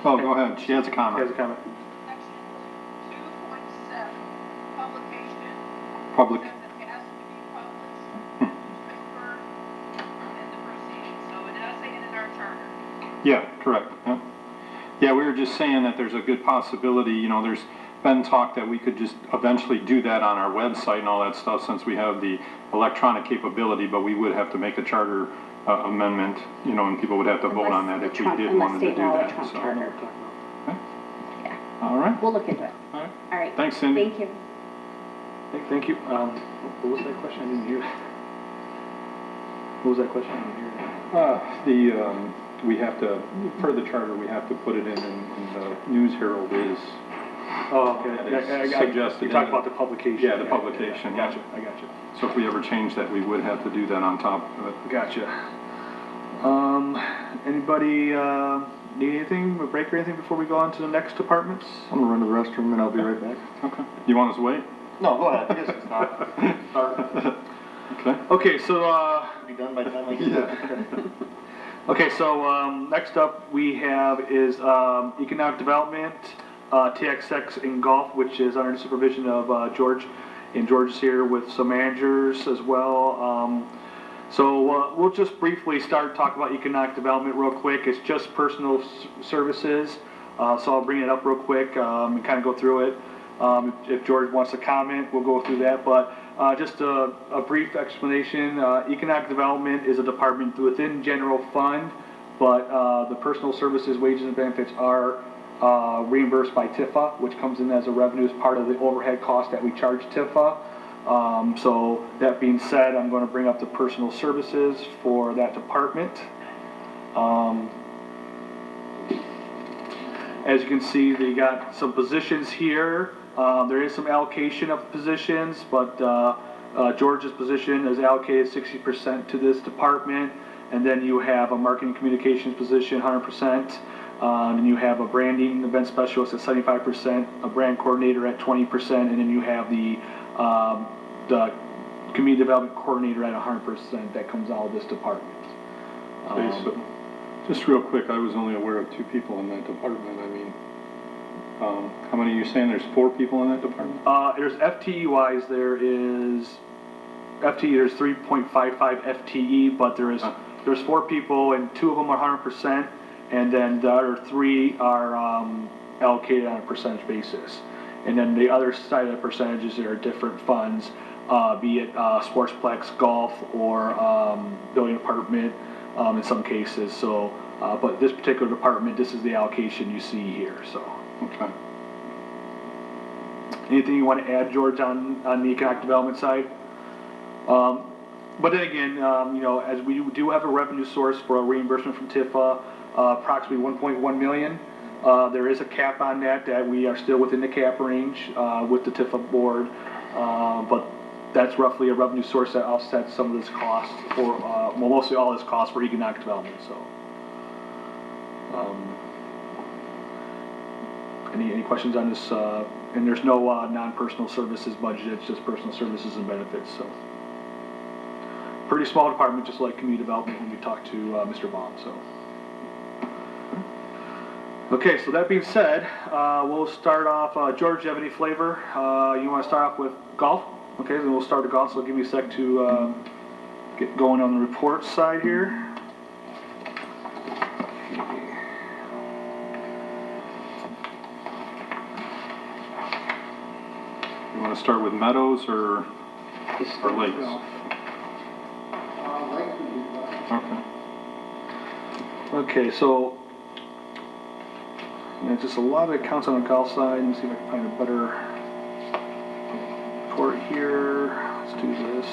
Oh, go ahead. She has a He comment. has a comment. Section 2.7, publication. Public. Says it has to be published in the newspaper and the proceedings, so it does say it in our charter. Yeah, correct. Yep. Yeah, we were just saying that there's a good possibility, you know, there's been talk that we could just eventually do that on our website and all that stuff since we have the electronic capability, but we would have to make a charter amendment, you know, and people would have to vote on that if we did want to do that. I don't know what So, we're talking about. okay. Yeah, All right. we'll look into it. All right. All right. Thanks, Cindy. Thank you. Thank you. What was that question? I didn't hear. What was that question? I didn't hear. We have to, per the charter, we have to put it in the News Herald is. Oh, okay. It's I suggested you in talked it. about the publication. Yeah, the publication, yeah. Gotcha. I gotcha. So if we ever change that, we would have to do that on top of it. Gotcha. Anybody need anything, a break or anything before we go on to the next departments? I'm gonna run to the restroom and I'll be right back. Okay. You want us to wait? No, go ahead. I guess it's not. Start. Okay. Okay, so Be done by the time I get back. okay, so next up we have is economic development, TXX in golf, which is under the supervision of George, and George is here with some managers as well. So we'll just briefly start talking about economic development real quick. It's just personal services, so I'll bring it up real quick and kind of go through it. If George wants to comment, we'll go through that, but just a brief explanation. Economic development is a department within general fund, but the personal services, wages, and benefits are reimbursed by TIFA, which comes in as a revenue as part of the overhead cost that we charge TIFA. So that being said, I'm going to bring up the personal services for that department. As you can see, they got some positions here. There is some allocation of positions, but George's position is allocated 60% to this department. And then you have a marketing communications position, 100%. And you have a branding event specialist at 75%, a brand coordinator at 20%, and then you have the community development coordinator at 100% that comes out of this department. Okay, so just real quick, I was only aware of 2 people in that department. I mean, how many are you saying? There's 4 people in that department? There's FTE wise, there's 3.55 FTE, but there's 4 people and 2 of them are 100%, and then the other 3 are allocated on a percentage basis. And then the other side of the percentages are different funds, be it Sportsplex, golf, or building department in some cases. So, but this particular department, this is the allocation you see here. So, Okay. anything you want to add, George, on the economic development side? But then again, you know, as we do have a revenue source for a reimbursement from TIFA, approximately 1.1 million. There is a cap on that we are still within the cap range with the TIFA board, but that's roughly a revenue source that offsets some of this cost for, well, mostly all this cost for economic development. So, any questions on this? And there's no non-personal services budget; it's just personal services and benefits. So, pretty small department, just like community development when we talked to Mr. Baum. So. Okay, so that being said, we'll start off. George, do you have any flavor? You want to start off with golf? Okay, then we'll start with golf. So give me a sec to get going on the report side here. You want to start with meadows or lakes? Okay. Okay, so yeah, just a lot of accounts on the golf side. Let me see if I can find a better report here. Let's do this.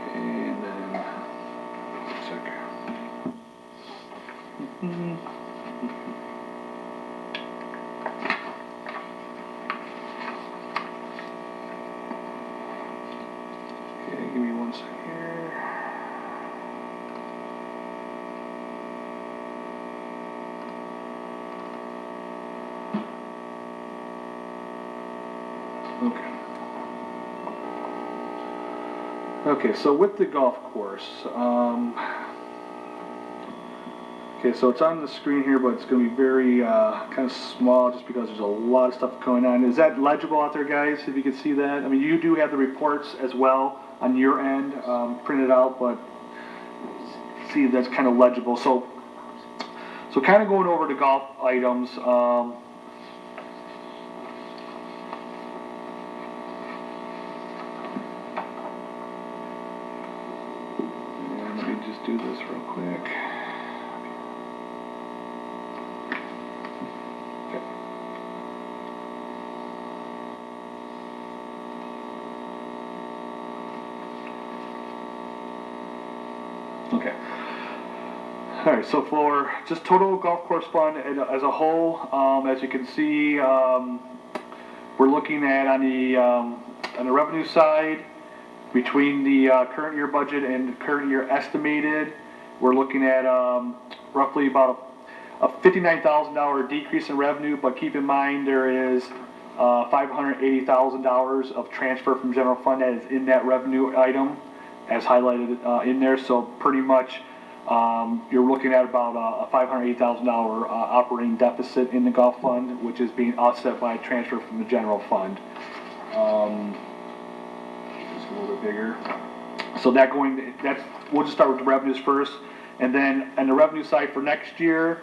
Okay, and then a sec. Okay, give me 1 second here. Okay. Okay, so with the golf course, okay, so it's on the screen here, but it's going to be very kind of small just because there's a lot of stuff going on. Is that legible out there, guys, if you can see that? I mean, you do have the reports as well on your end printed out, but see, that's kind of legible. So kind of going over the golf items. And let me just do this real quick. Okay. All right, so for just total golf course fund as a whole, as you can see, we're looking at on the revenue side, between the current year budget and the current year estimated, we're looking at roughly about a $59,000 decrease in revenue, but keep in mind there is $580,000 of transfer from general fund that is in that revenue item as highlighted in there, so pretty much you're looking at about a $580,000 operating deficit in the golf fund, which is being offset by a transfer from the general fund. Just a little bit bigger. So we'll just start with the revenues first, and then on the revenue side for next year,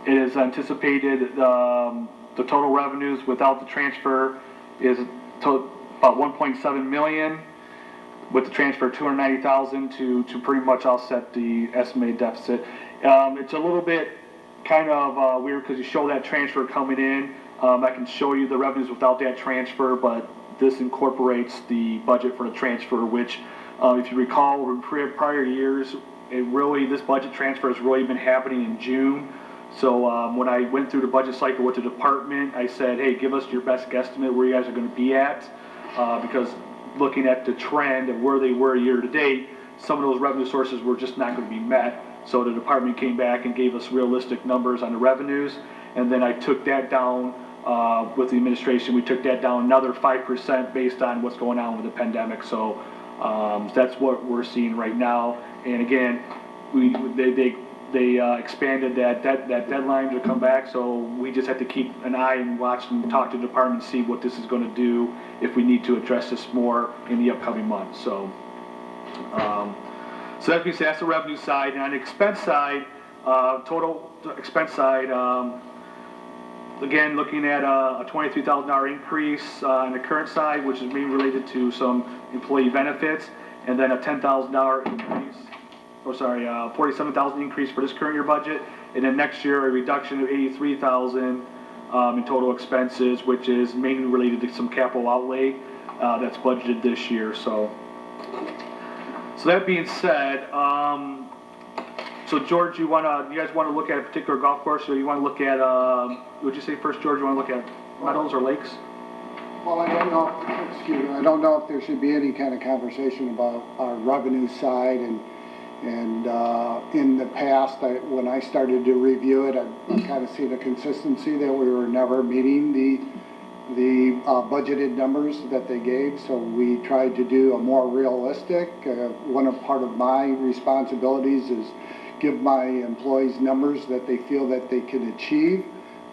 it is anticipated the total revenues without the transfer is about 1.7 million. With the transfer 290,000 to pretty much offset the estimated deficit. It's a little bit kind of weird because you show that transfer coming in. I can show you the revenues without that transfer, but this incorporates the budget for the transfer, which if you recall in prior years, this budget transfer has really been happening in June. So when I went through the budget cycle with the department, I said, hey, give us your best guesstimate where you guys are going to be at, because looking at the trend of where they were year to date, some of those revenue sources were just not going to be met. So the department came back and gave us realistic numbers on the revenues, and then I took that down with the administration. We took that down another 5% based on what's going on with the pandemic. So that's what we're seeing right now. And again, they expanded that deadline to come back, so we just have to keep an eye and watch and talk to the department and see what this is going to do if we need to address this more in the upcoming months. So that being said, that's the revenue side. And on the expense side, total expense side, again, looking at a $23,000 increase on the current side, which is mainly related to some employee benefits, and then a $10,000 increase. $47,000 increase for this current year budget, and then next year a reduction of $83,000 in total expenses, which is mainly related to some capital outlay that's budgeted this year. So that being said, so George, you guys want to look at a particular golf course, or you want to look at? Would you say first, George? You want to look at meadows or lakes? Well, I don't know. Excuse me. I don't know if there should be any kind of conversation about our revenue side and in the past, when I started to review it, I kind of see the consistency that we were never meeting the budgeted numbers that they gave. So we tried to do a more realistic. Part of my responsibilities is give my employees numbers that they feel that they can achieve.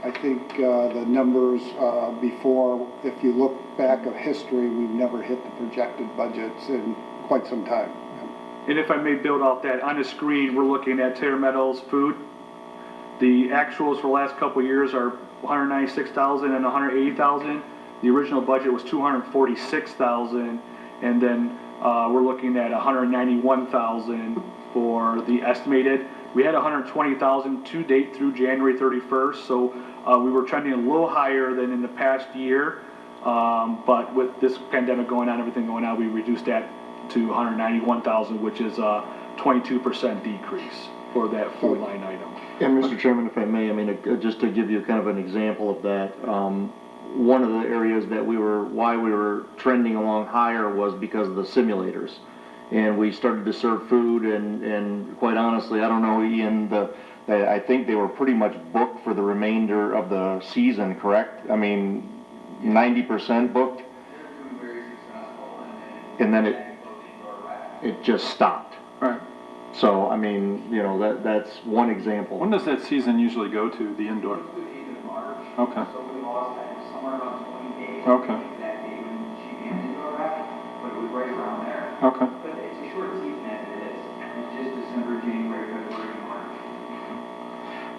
I think the numbers before, if you look back at history, we've never hit the projected budgets in quite some time. And if I may build off that, on the screen, we're looking at Taylor Meadows food. The actuals for the last couple of years are $196,000 and $180,000. The original budget was $246,000, and then we're looking at $191,000 for the estimated. We had $120,000 to date through January 31st, so we were trending a little higher than in the past year. But with this pandemic going on, everything going on, we reduced that to $191,000, which is a 22% decrease for that food line item. And Mr. Chairman, if I may, I mean, just to give you kind of an example of that, one of the areas that why we were trending along higher was because of the simulators. And we started to serve food, and quite honestly, I don't know, Ian, I think they were pretty much booked for the remainder of the season, correct? I mean, 90% booked? They're doing very successful, and and then it just stopped. Right. So, I mean, you know, that's one example. When does that season usually go to, the indoor? Okay. So we lost somewhere around 20 days. Okay. That day when she came into our rack, but it was right around there. Okay. But it's a short season as it is. It's just December, January, February, March.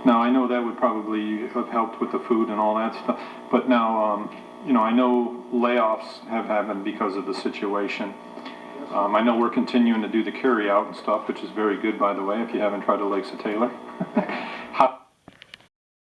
Now, I know that would probably have helped with the food and all that stuff, but now, you know, I know layoffs have happened because of the situation. I know we're continuing to do the carry out and stuff, which is very good, by the way, if you haven't tried the Lakes of Taylor.